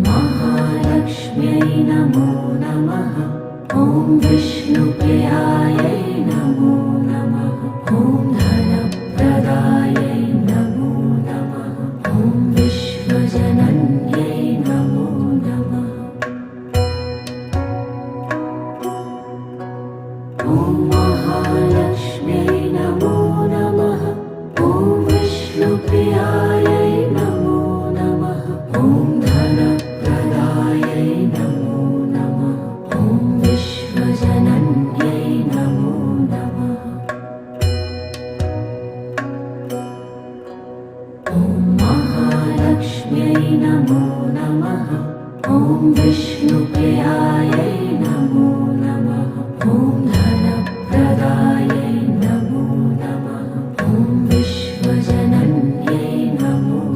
महालक्ष्म्यै नमो नमः। ॐ विष्णुप्रियायै नमो नमः। ॐ धनप्रदायै नमो नमः। ॐ विश्वजनन्यै नमो नमः। ॐ महालक्ष्म्यै नमो नमः। ॐ विष्णुप्रियायै नमो नमः। ॐ धनप्रदायै नमो नमः। ॐ विश्वजनन्यै नमो नमः। ॐ महालक्ष्म्यै नमो नमः। ॐ विष्णुप्रियायै